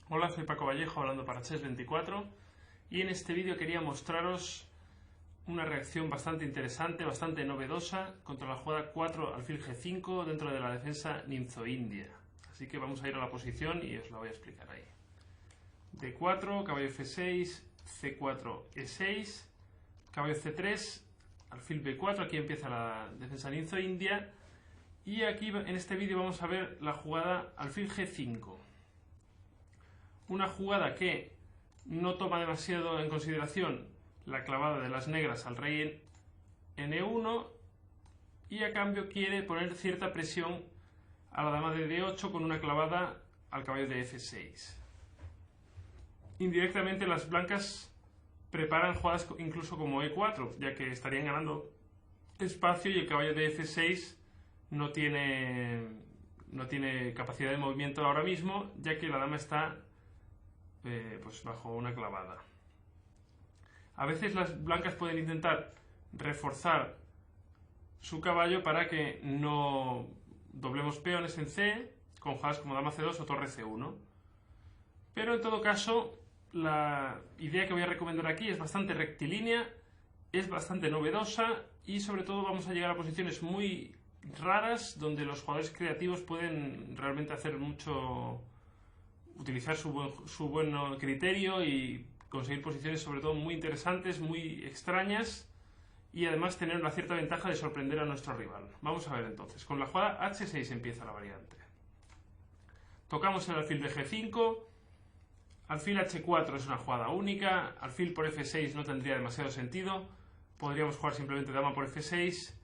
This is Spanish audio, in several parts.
Hola, soy Paco Vallejo hablando para Chess24 y en este vídeo quería mostraros una reacción bastante interesante, bastante novedosa contra la jugada 4 alfil G5 dentro de la defensa ninzo-india. Así que vamos a ir a la posición y os la voy a explicar ahí. D4, caballo F6, C4, E6, caballo C3, alfil B4, aquí empieza la defensa ninzo-india. Y aquí en este vídeo vamos a ver la jugada alfil G5. Una jugada que no toma demasiado en consideración la clavada de las negras al rey en E1 y a cambio quiere poner cierta presión a la dama de D8 con una clavada al caballo de F6. Indirectamente las blancas preparan jugadas incluso como E4, ya que estarían ganando espacio y el caballo de F6 no tiene capacidad de movimiento ahora mismo, ya que la dama está pues bajo una clavada. A veces las blancas pueden intentar reforzar su caballo para que no doblemos peones en C con jugadas como dama C2 o torre C1. Pero en todo caso, la idea que voy a recomendar aquí es bastante rectilínea, es bastante novedosa y sobre todo vamos a llegar a posiciones muy raras donde los jugadores creativos pueden realmente hacer mucho, utilizar su buen criterio y conseguir posiciones sobre todo muy interesantes, muy extrañas y además tener una cierta ventaja de sorprender a nuestro rival. Vamos a ver entonces, con la jugada H6 empieza la variante. Tocamos el alfil de G5, alfil H4 es una jugada única, alfil por F6 no tendría demasiado sentido, podríamos jugar simplemente dama por F6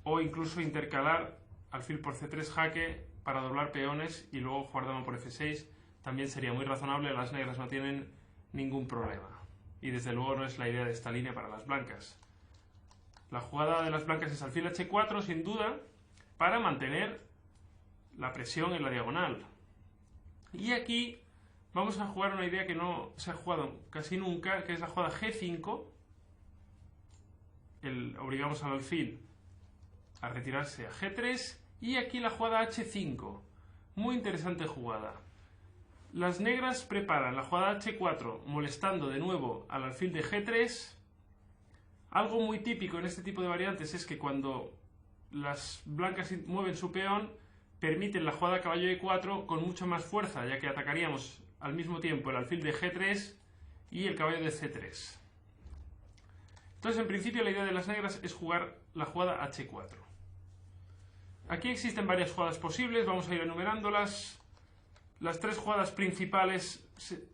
o incluso intercalar alfil por C3 jaque para doblar peones y luego jugar dama por F6. También sería muy razonable, las negras no tienen ningún problema. Y desde luego no es la idea de esta línea para las blancas. La jugada de las blancas es alfil H4, sin duda, para mantener la presión en la diagonal. Y aquí vamos a jugar una idea que no se ha jugado casi nunca, que es la jugada G5. Obligamos al alfil a retirarse a G3. Y aquí la jugada H5. Muy interesante jugada. Las negras preparan la jugada H4 molestando de nuevo al alfil de G3. Algo muy típico en este tipo de variantes es que cuando las blancas mueven su peón, permiten la jugada caballo E4 con mucha más fuerza, ya que atacaríamos al mismo tiempo el alfil de G3 y el caballo de C3. Entonces, en principio, la idea de las negras es jugar la jugada H4. Aquí existen varias jugadas posibles, vamos a ir enumerándolas. Las tres jugadas principales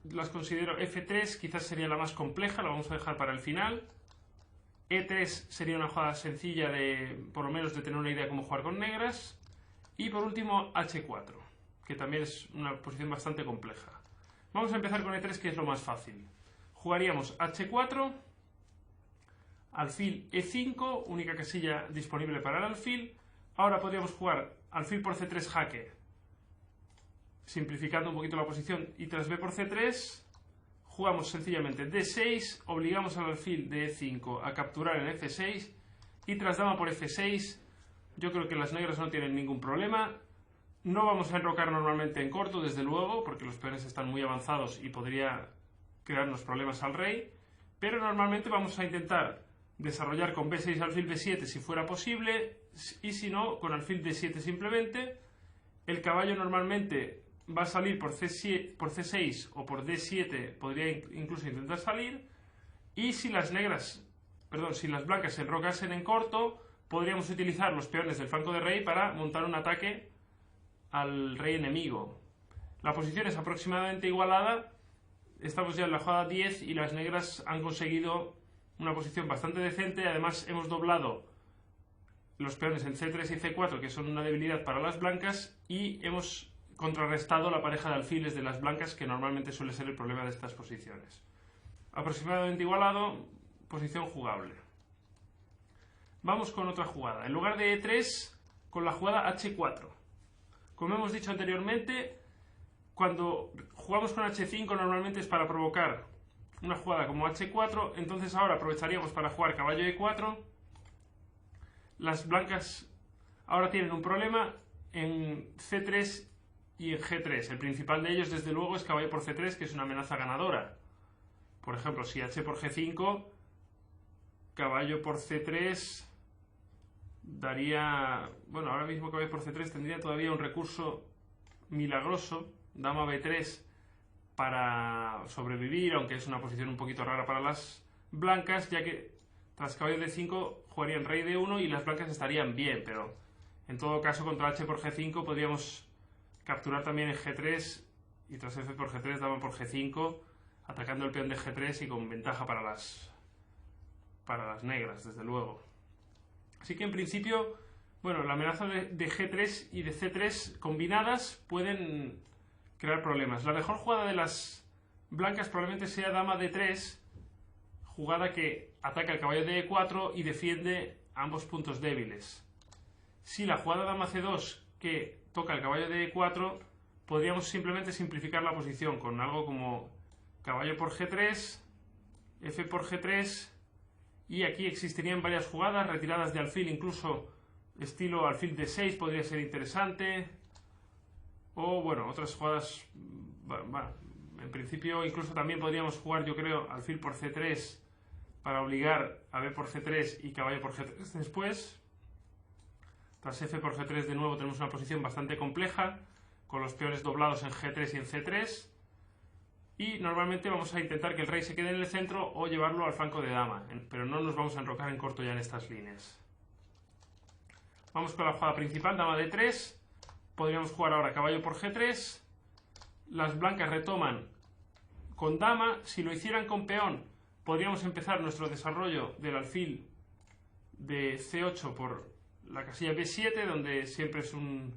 las considero F3, quizás sería la más compleja, la vamos a dejar para el final. E3 sería una jugada sencilla de, por lo menos, de tener una idea de cómo jugar con negras. Y por último, H4, que también es una posición bastante compleja. Vamos a empezar con E3, que es lo más fácil. Jugaríamos H4, alfil E5, única casilla disponible para el alfil. Ahora podríamos jugar alfil por C3 jaque, simplificando un poquito la posición, y tras B por C3 jugamos sencillamente D6, obligamos al alfil de E5 a capturar en F6 y tras dama por F6 yo creo que las negras no tienen ningún problema. No vamos a enrocar normalmente en corto, desde luego, porque los peones están muy avanzados y podría crearnos problemas al rey, pero normalmente vamos a intentar desarrollar con B6 alfil B7 si fuera posible, y si no, con alfil D7 simplemente. El caballo normalmente va a salir por C6 o por D7, podría incluso intentar salir. Y si las blancas se enrocasen en corto, podríamos utilizar los peones del flanco de rey para montar un ataque al rey enemigo. La posición es aproximadamente igualada. Estamos ya en la jugada 10 y las negras han conseguido una posición bastante decente. Además, hemos doblado los peones en C3 y C4, que son una debilidad para las blancas, y hemos contrarrestado la pareja de alfiles de las blancas, que normalmente suele ser el problema de estas posiciones. Aproximadamente igualado, posición jugable. Vamos con otra jugada. En lugar de E3, con la jugada H4. Como hemos dicho anteriormente, cuando jugamos con H5 normalmente es para provocar una jugada como H4, entonces ahora aprovecharíamos para jugar caballo E4. Las blancas ahora tienen un problema. En C3 y en G3. El principal de ellos, desde luego, es caballo por C3, que es una amenaza ganadora. Por ejemplo, si H por G5, caballo por C3 daría... Bueno, ahora mismo caballo por C3 tendría todavía un recurso milagroso, dama B3 para sobrevivir, aunque es una posición un poquito rara para las blancas, ya que tras caballo D5 jugarían rey D1 y las blancas estarían bien, pero en todo caso contra H por G5 podríamos capturar también en G3 y tras F por G3 dama por G5, atacando el peón de G3 y con ventaja para las negras, desde luego. Así que en principio, bueno, la amenaza de G3 y de C3 combinadas pueden crear problemas. La mejor jugada de las blancas probablemente sea dama D3, jugada que ataca el caballo de E4 y defiende ambos puntos débiles. Si la jugada dama C2 que toca el caballo de E4, podríamos simplemente simplificar la posición con algo como caballo por G3, F por G3, y aquí existirían varias jugadas, retiradas de alfil, incluso estilo alfil D6 podría ser interesante, o bueno, otras jugadas, bueno, en principio incluso también podríamos jugar, yo creo, alfil por C3 para obligar a B por C3 y caballo por G3 después. Tras F por G3 de nuevo tenemos una posición bastante compleja, con los peones doblados en G3 y en C3, y normalmente vamos a intentar que el rey se quede en el centro o llevarlo al flanco de dama, pero no nos vamos a enrocar en corto ya en estas líneas. Vamos con la jugada principal, dama D3, podríamos jugar ahora caballo por G3, las blancas retoman con dama, si lo hicieran con peón podríamos empezar nuestro desarrollo del alfil de C8 por la casilla B7, donde siempre es un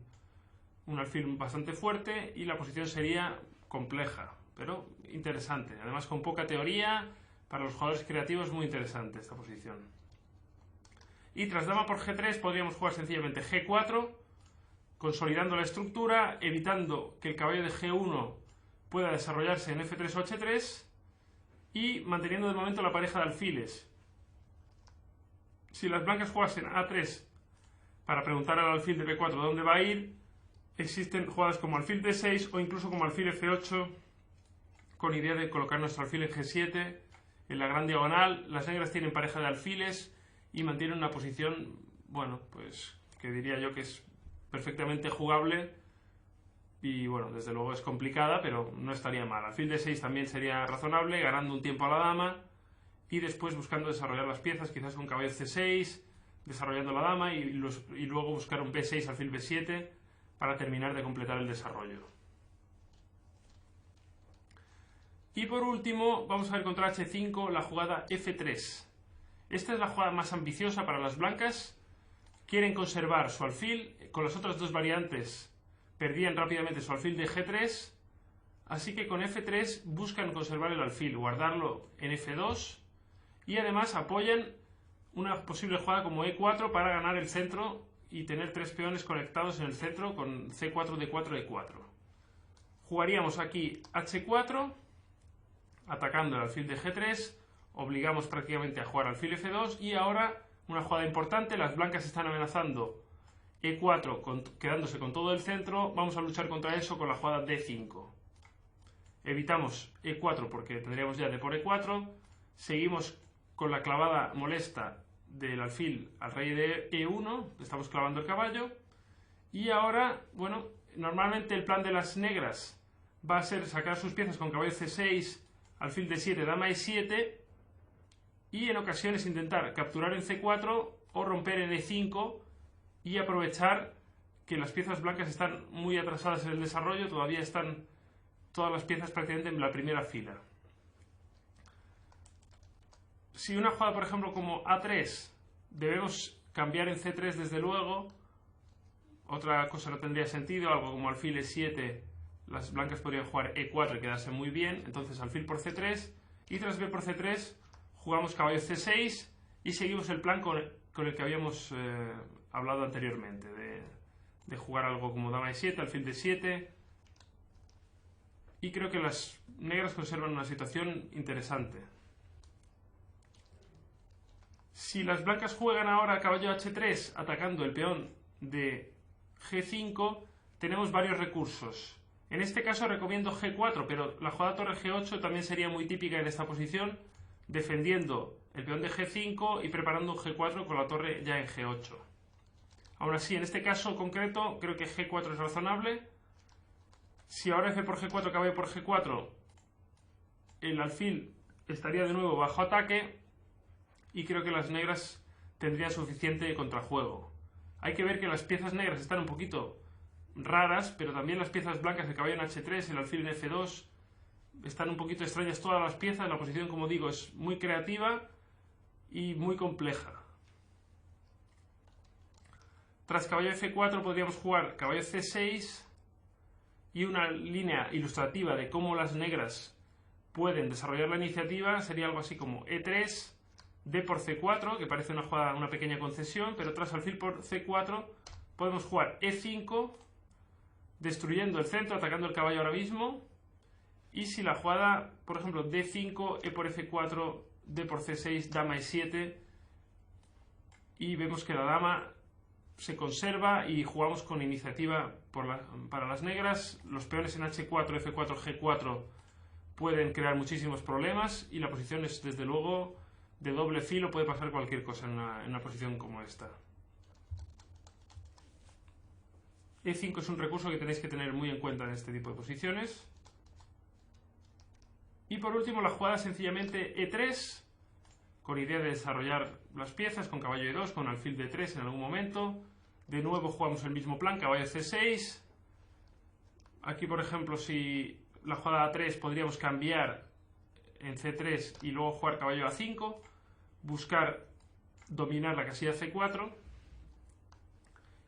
alfil bastante fuerte y la posición sería compleja, pero interesante. Además, con poca teoría, para los jugadores creativos, muy interesante esta posición. Y tras dama por G3 podríamos jugar sencillamente G4, consolidando la estructura, evitando que el caballo de G1 pueda desarrollarse en F3 o H3 y manteniendo de momento la pareja de alfiles. Si las blancas jugasen A3 para preguntar al alfil de B4 dónde va a ir, existen jugadas como alfil D6 o incluso como alfil F8, con idea de colocar nuestro alfil en G7 en la gran diagonal. Las negras tienen pareja de alfiles y mantienen una posición, bueno, pues que diría yo que es perfectamente jugable y bueno, desde luego es complicada, pero no estaría mal. Alfil D6 también sería razonable, ganando un tiempo a la dama y después buscando desarrollar las piezas, quizás con caballo C6, desarrollando la dama y luego buscar un B6, alfil B7 para terminar de completar el desarrollo. Y por último, vamos a ver contra H5 la jugada F3. Esta es la jugada más ambiciosa para las blancas. Quieren conservar su alfil. Con las otras dos variantes perdían rápidamente su alfil de G3. Así que con F3 buscan conservar el alfil, guardarlo en F2. Y además apoyan una posible jugada como E4 para ganar el centro y tener tres peones conectados en el centro con C4, D4, E4. Jugaríamos aquí H4, atacando el alfil de G3, obligamos prácticamente a jugar alfil F2 y ahora una jugada importante, las blancas están amenazando E4 quedándose con todo el centro, vamos a luchar contra eso con la jugada D5. Evitamos E4 porque tendríamos ya D por E4, seguimos con la clavada molesta del alfil al rey de E1, estamos clavando el caballo y ahora, bueno, normalmente el plan de las negras va a ser sacar sus piezas con caballo C6, alfil D7, dama E7 y en ocasiones intentar capturar en C4 o romper en E5 y aprovechar que las piezas blancas están muy atrasadas en el desarrollo, todavía están todas las piezas prácticamente en la primera fila. Si una jugada, por ejemplo, como A3, debemos cambiar en C3 desde luego, otra cosa no tendría sentido, algo como alfil E7, las blancas podrían jugar E4 y quedarse muy bien, entonces alfil por C3 y tras B por C3 jugamos caballo C6 y seguimos el plan con el que habíamos hablado anteriormente, de jugar algo como dama E7, alfil D7 y creo que las negras conservan una situación interesante. Si las blancas juegan ahora caballo H3 atacando el peón de G5, tenemos varios recursos. En este caso recomiendo G4, pero la jugada torre G8 también sería muy típica en esta posición, defendiendo el peón de G5 y preparando un G4 con la torre ya en G8. Aún así, en este caso concreto, creo que G4 es razonable. Si ahora F por G4, caballo por G4, el alfil estaría de nuevo bajo ataque y creo que las negras tendrían suficiente contrajuego. Hay que ver que las piezas negras están un poquito raras, pero también las piezas blancas, el caballo en H3, el alfil en F2, están un poquito extrañas todas las piezas. La posición, como digo, es muy creativa y muy compleja. Tras caballo F4 podríamos jugar caballo C6 y una línea ilustrativa de cómo las negras pueden desarrollar la iniciativa sería algo así como E3, D por C4, que parece una jugada, una pequeña concesión, pero tras alfil por C4 podemos jugar E5, destruyendo el centro, atacando el caballo ahora mismo. Y si la jugada, por ejemplo, D5, E por F4, D por C6, dama E7, y vemos que la dama se conserva y jugamos con iniciativa para las negras. Los peones en H4, F4, G4 pueden crear muchísimos problemas y la posición es, desde luego, de doble filo. Puede pasar cualquier cosa en una posición como esta. E5 es un recurso que tenéis que tener muy en cuenta en este tipo de posiciones. Y por último, la jugada sencillamente E3, con idea de desarrollar las piezas con caballo E2, con alfil D3 en algún momento. De nuevo jugamos el mismo plan, caballo C6. Aquí, por ejemplo, si la jugada A3 podríamos cambiar en C3 y luego jugar caballo A5, buscar dominar la casilla C4.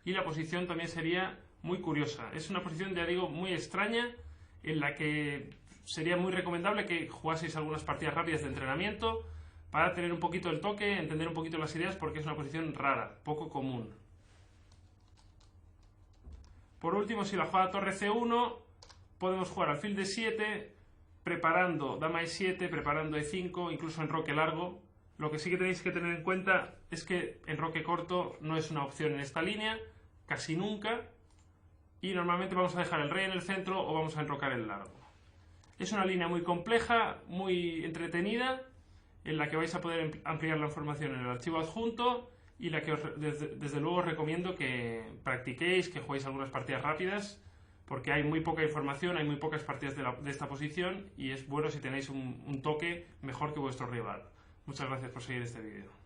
Y la posición también sería muy curiosa. Es una posición, ya digo, muy extraña, en la que sería muy recomendable que jugaseis algunas partidas rápidas de entrenamiento para tener un poquito el toque, entender un poquito las ideas, porque es una posición rara, poco común. Por último, si la jugada torre C1, podemos jugar alfil D7, preparando dama E7, preparando E5, incluso enroque largo. Lo que sí que tenéis que tener en cuenta es que enroque corto no es una opción en esta línea, casi nunca, y normalmente vamos a dejar el rey en el centro o vamos a enrocar el largo. Es una línea muy compleja, muy entretenida, en la que vais a poder ampliar la información en el archivo adjunto y la que desde luego os recomiendo que practiquéis, que juguéis algunas partidas rápidas, porque hay muy poca información, hay muy pocas partidas de esta posición y es bueno si tenéis un toque mejor que vuestro rival. Muchas gracias por seguir este vídeo.